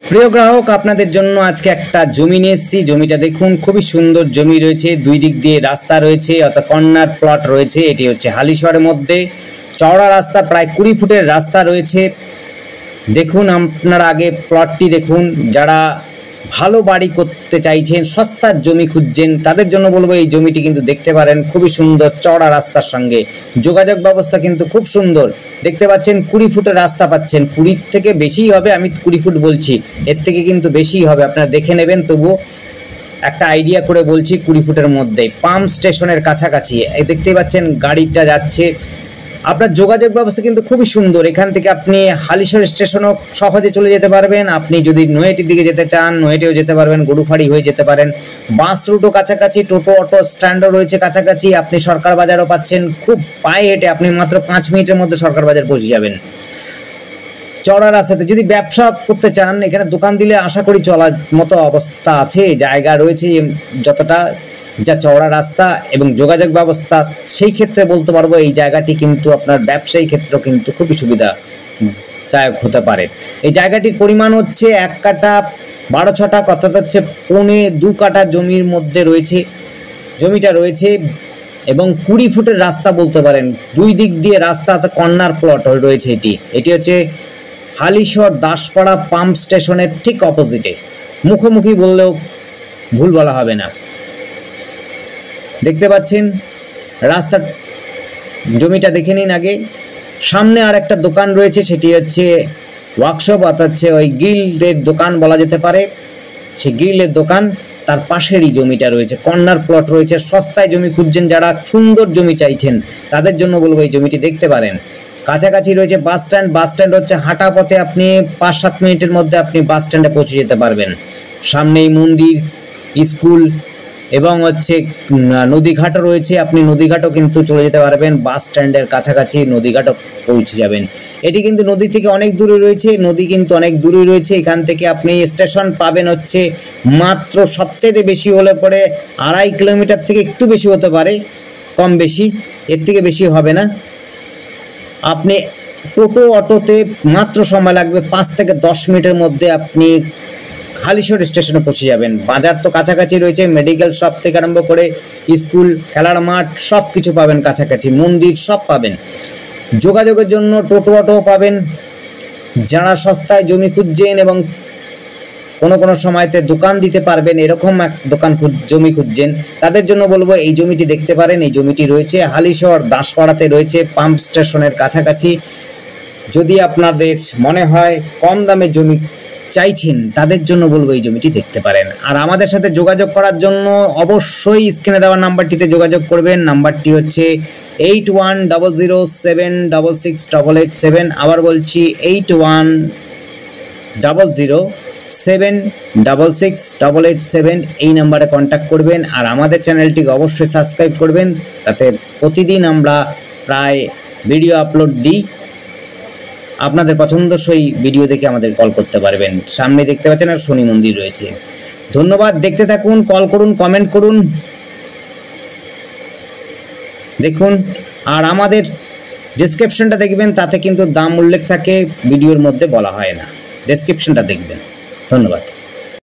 প্রিয় গ্রাহক, আপনাদের জন্য আজকে একটা জমি নিয়ে এসেছি। জমিটা দেখুন, খুবই সুন্দর জমি রয়েছে, দুই দিক দিয়ে রাস্তা রয়েছে, অর্থাৎ কর্নার প্লট রয়েছে। এটি হচ্ছে হালিশহরের মধ্যে চওড়া রাস্তা, প্রায় 20 ফুটের রাস্তা রয়েছে। দেখুন, আপনারা আগে প্লটটি দেখুন। যারা ভালো বাড়ি করতে চাইছেন, সস্তার জমি খুঁজছেন, তাদের জন্য বলবো এই জমিটি কিন্তু দেখতে পারেন। খুবই সুন্দর চওড়া রাস্তার সঙ্গে যোগাযোগ ব্যবস্থা কিন্তু খুব সুন্দর। দেখতে পাচ্ছেন 20 ফুটের রাস্তা পাচ্ছেন। 20 থেকে বেশিই হবে, আমি 20 ফুট বলছি, এর থেকে কিন্তু বেশিই হবে, আপনারা দেখে নেবেন। তবু একটা আইডিয়া করে বলছি, 20 ফুটের মধ্যে পাম্প স্টেশনের কাছাকাছি দেখতে পাচ্ছেন গাড়িটা যাচ্ছে। আপনার যোগাযোগ ব্যবস্থা কিন্তু খুবই সুন্দর। এখান থেকে আপনি হালিশহর স্টেশনও সহজে চলে যেতে পারবেন। আপনি যদি নৈহাটির দিকে যেতে চান, নৈহাটিও যেতে পারবেন, গরুফাড়ি হয়ে যেতে পারেন। বাস রুটও কাছাকাছি, টোটো অটো স্ট্যান্ডও রয়েছে কাছাকাছি। আপনি সরকার বাজারও পাচ্ছেন, খুব পায়ে হেঁটে আপনি মাত্র 5 মিনিটের মধ্যে সরকার বাজার পৌঁছে যাবেন চড়া রাস্তাতে। যদি ব্যবসা করতে চান, এখানে দোকান দিলে আশা করি চলার মতো অবস্থা আছে, জায়গা রয়েছে যতটা, যা চওড়া রাস্তা এবং যোগাযোগ ব্যবস্থা, সেই ক্ষেত্রে বলতে পারবো এই জায়গাটি কিন্তু আপনার ব্যবসায়ী ক্ষেত্র কিন্তু খুবই সুবিধাদায়ক হতে পারে। এই জায়গাটির পরিমাণ হচ্ছে 1 কাঠা 12 ছটা, অর্থাৎ হচ্ছে 1.25 কাঠা জমির মধ্যে রয়েছে জমিটা রয়েছে, এবং 20 ফুটের রাস্তা বলতে পারেন। দুই দিক দিয়ে রাস্তা, কর্নার প্লট রয়েছে। এটি হচ্ছে হালিশহর দাসপাড়া পাম্প স্টেশনের ঠিক অপোজিটে, মুখোমুখি বললেও ভুল বলা হবে না। দেখতে পাচ্ছেন রাস্তার, জমিটা দেখে নিন আগে। সামনে আর একটা দোকান রয়েছে, সেটি হচ্ছে ওয়ার্কশপ, অর্থাৎ হচ্ছে ওই গ্রিলের দোকান বলা যেতে পারে। সেই গ্রিলের দোকান তার পাশেরই জমিটা রয়েছে, কর্নার প্লট রয়েছে। সস্তায় জমি খুঁজছেন, যারা সুন্দর জমি চাইছেন, তাদের জন্য বলবো এই জমিটি দেখতে পারেন। কাছাকাছি রয়েছে বাস স্ট্যান্ড। বাস স্ট্যান্ড হচ্ছে হাঁটা পথে, আপনি 5-7 মিনিটের মধ্যে আপনি বাস স্ট্যান্ডে পৌঁছে যেতে পারবেন। সামনেই মন্দির, স্কুল এবং হচ্ছে নদীঘাটও রয়েছে। আপনি নদীঘাটও কিন্তু চলে যেতে পারবেন, বাস স্ট্যান্ডের কাছাকাছি নদীঘাটও পৌঁছে যাবেন। এটি কিন্তু নদী থেকে অনেক দূরে রয়েছে, নদী কিন্তু অনেক দূরে রয়েছে। এখান থেকে আপনি স্টেশন পাবেন হচ্ছে মাত্র সবচাইতে বেশি হলে পরে 2.5 কিলোমিটার থেকে একটু বেশি হতে পারে, কম বেশি, এর থেকে বেশি হবে না। আপনি টোটো অটোতে মাত্র সময় লাগবে 5 থেকে 10 মিনিটের মধ্যে আপনি হালিশহর স্টেশনে পৌঁছে যাবেন। বাজার তো কাছাকাছি রয়েছে, মেডিকেল শপ থেকে আরম্ভ করে স্কুল, খেলার মাঠ, সব কিছু পাবেন কাছাকাছি, মন্দির সব পাবেন। যোগাযোগের জন্য টোটো অটো পাবেন। যারা সস্তায় জমি খুঁজছেন এবং কোনো সময়তে দোকান দিতে পারবেন, এরকম এক জমি খুঁজছেন, তাদের জন্য বলবো এই জমিটি দেখতে পারেন। এই জমিটি রয়েছে হালিশহর দাসপাড়াতে, রয়েছে পাম্প স্টেশনের কাছাকাছি। যদি আপনাদের মনে হয় কম দামে জমি চাইছেন, তাদের জন্য বলবো এই জমিটি দেখতে পারেন। আর আমাদের সাথে যোগাযোগ করার জন্য অবশ্যই স্ক্রিনে দেওয়া নাম্বারটিতে যোগাযোগ করবেন। নাম্বারটি হচ্ছে 8100766887। আবার বলছি 8100766887, এই নাম্বারে কন্ট্যাক্ট করবেন। আর আমাদের চ্যানেলটিকে অবশ্যই সাবস্ক্রাইব করবেন, তাতে প্রতিদিন আমরা প্রায় ভিডিও আপলোড দিই। আপনাদের পছন্দসই ভিডিও দেখে আমাদের কল করতে পারবেন। সামনে দেখতে পাচ্ছেন আর শনি মন্দির রয়েছে। ধন্যবাদ, দেখতে থাকুন, কল করুন, কমেন্ট করুন, দেখুন। আর আমাদের ডেসক্রিপশনটা দেখবেন, তাতে কিন্তু দাম উল্লেখ থাকে, ভিডিওর মধ্যে বলা হয় না। ডেসক্রিপশনটা দেখবেন। ধন্যবাদ।